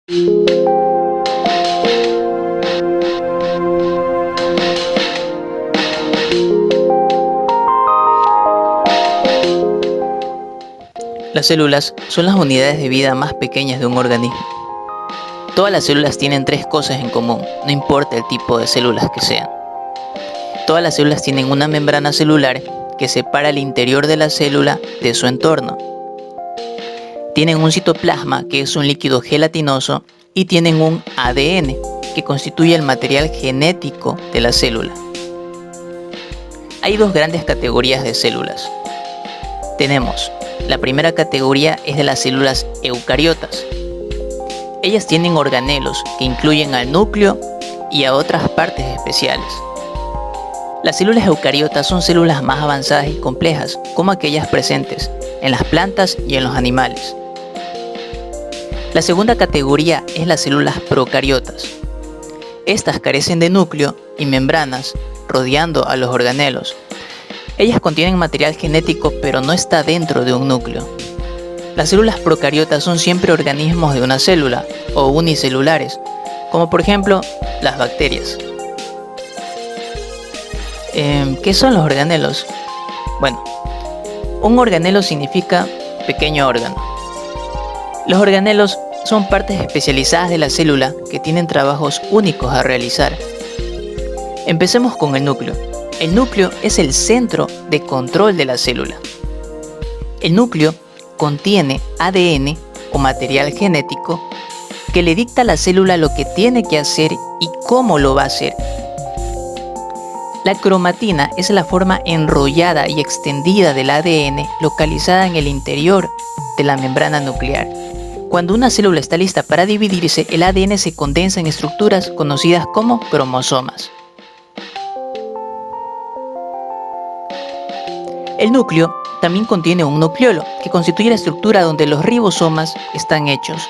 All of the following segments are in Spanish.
Las células son las unidades de vida más pequeñas de un organismo. Todas las células tienen tres cosas en común, no importa el tipo de células que sean. Todas las células tienen una membrana celular que separa el interior de la célula de su entorno. Tienen un citoplasma, que es un líquido gelatinoso, y tienen un ADN, que constituye el material genético de la célula. Hay dos grandes categorías de células. Tenemos la primera categoría es de las células eucariotas. Ellas tienen organelos que incluyen al núcleo y a otras partes especiales. Las células eucariotas son células más avanzadas y complejas, como aquellas presentes en las plantas y en los animales. La segunda categoría es las células procariotas. Estas carecen de núcleo y membranas rodeando a los organelos. Ellas contienen material genético, pero no está dentro de un núcleo. Las células procariotas son siempre organismos de una célula o unicelulares, como por ejemplo las bacterias. ¿Qué son los organelos? Bueno, un organelo significa pequeño órgano. Los organelos son partes especializadas de la célula que tienen trabajos únicos a realizar. Empecemos con el núcleo. El núcleo es el centro de control de la célula. El núcleo contiene ADN o material genético que le dicta a la célula lo que tiene que hacer y cómo lo va a hacer. La cromatina es la forma enrollada y extendida del ADN localizada en el interior de la membrana nuclear. Cuando una célula está lista para dividirse, el ADN se condensa en estructuras conocidas como cromosomas. El núcleo también contiene un nucleolo, que constituye la estructura donde los ribosomas están hechos.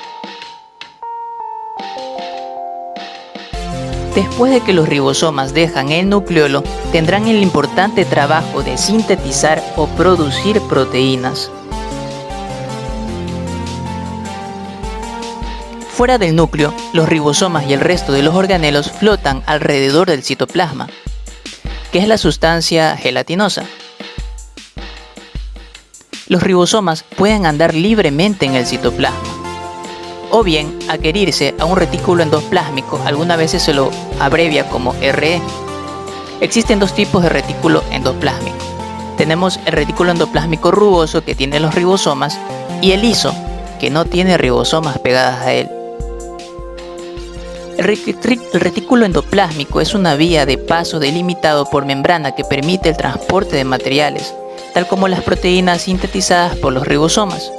Después de que los ribosomas dejan el nucleolo, tendrán el importante trabajo de sintetizar o producir proteínas. Fuera del núcleo, los ribosomas y el resto de los organelos flotan alrededor del citoplasma, que es la sustancia gelatinosa. Los ribosomas pueden andar libremente en el citoplasma, o bien adherirse a un retículo endoplásmico, algunas veces se lo abrevia como RE. Existen dos tipos de retículo endoplásmico. Tenemos el retículo endoplásmico rugoso, que tiene los ribosomas, y el liso, que no tiene ribosomas pegadas a él. El retículo endoplásmico es una vía de paso delimitado por membrana que permite el transporte de materiales, tal como las proteínas sintetizadas por los ribosomas.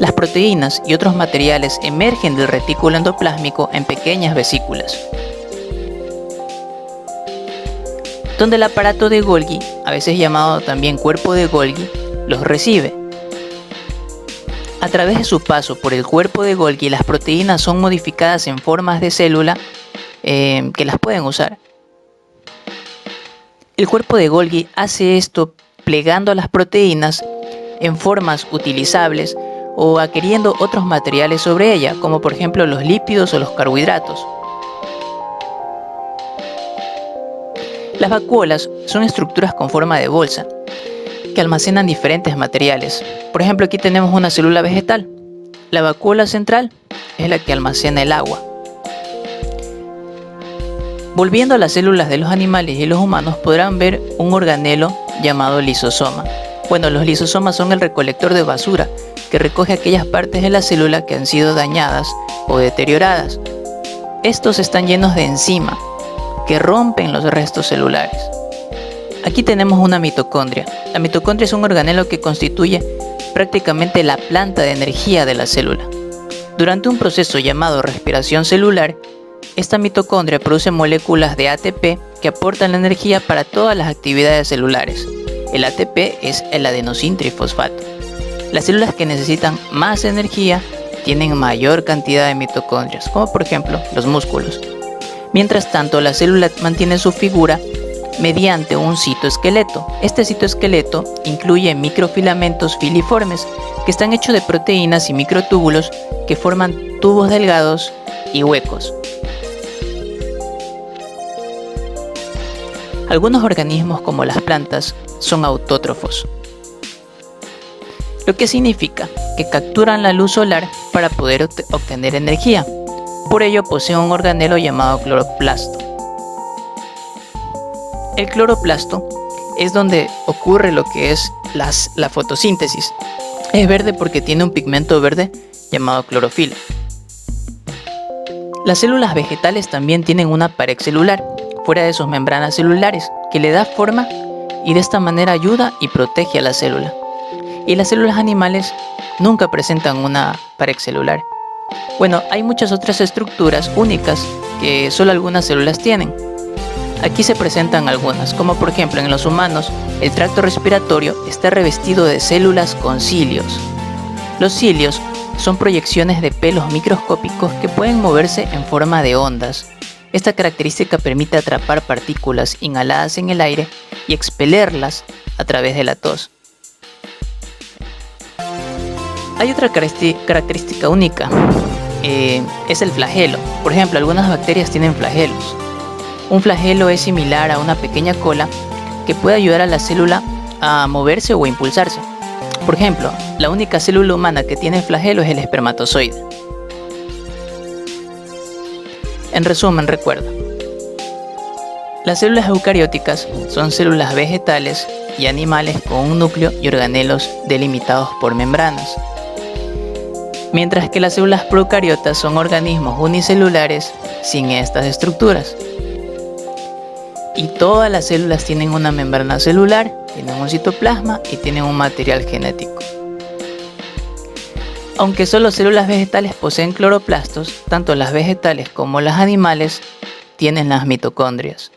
Las proteínas y otros materiales emergen del retículo endoplásmico en pequeñas vesículas, donde el aparato de Golgi, a veces llamado también cuerpo de Golgi, los recibe. A través de su paso por el cuerpo de Golgi, las proteínas son modificadas en formas de célula que las pueden usar. El cuerpo de Golgi hace esto plegando a las proteínas en formas utilizables o adquiriendo otros materiales sobre ella, como por ejemplo los lípidos o los carbohidratos. Las vacuolas son estructuras con forma de bolsa que almacenan diferentes materiales. Por ejemplo, aquí tenemos una célula vegetal. La vacuola central es la que almacena el agua. Volviendo a las células de los animales y los humanos, podrán ver un organelo llamado lisosoma. Bueno, los lisosomas son el recolector de basura que recoge aquellas partes de la célula que han sido dañadas o deterioradas. Estos están llenos de enzima que rompen los restos celulares. Aquí tenemos una mitocondria. La mitocondria es un organelo que constituye prácticamente la planta de energía de la célula. Durante un proceso llamado respiración celular, esta mitocondria produce moléculas de ATP que aportan la energía para todas las actividades celulares. El ATP es el adenosintrifosfato. Las células que necesitan más energía tienen mayor cantidad de mitocondrias, como por ejemplo los músculos. Mientras tanto, la célula mantiene su figura mediante un citoesqueleto. Este citoesqueleto incluye microfilamentos filiformes que están hechos de proteínas y microtúbulos que forman tubos delgados y huecos. Algunos organismos, como las plantas, son autótrofos, lo que significa que capturan la luz solar para poder obtener energía. Por ello poseen un organelo llamado cloroplasto. El cloroplasto es donde ocurre lo que es la fotosíntesis. Es verde porque tiene un pigmento verde llamado clorofila. Las células vegetales también tienen una pared celular fuera de sus membranas celulares que le da forma y de esta manera ayuda y protege a la célula. Y las células animales nunca presentan una pared celular. Bueno, hay muchas otras estructuras únicas que solo algunas células tienen. Aquí se presentan algunas, como por ejemplo en los humanos, el tracto respiratorio está revestido de células con cilios. Los cilios son proyecciones de pelos microscópicos que pueden moverse en forma de ondas. Esta característica permite atrapar partículas inhaladas en el aire y expelerlas a través de la tos. Hay otra característica única, es el flagelo. Por ejemplo, algunas bacterias tienen flagelos. Un flagelo es similar a una pequeña cola que puede ayudar a la célula a moverse o a impulsarse. Por ejemplo, la única célula humana que tiene flagelo es el espermatozoide. En resumen, recuerda, las células eucarióticas son células vegetales y animales con un núcleo y organelos delimitados por membranas, mientras que las células procariotas son organismos unicelulares sin estas estructuras. Y todas las células tienen una membrana celular, tienen un citoplasma y tienen un material genético. Aunque solo células vegetales poseen cloroplastos, tanto las vegetales como las animales tienen las mitocondrias.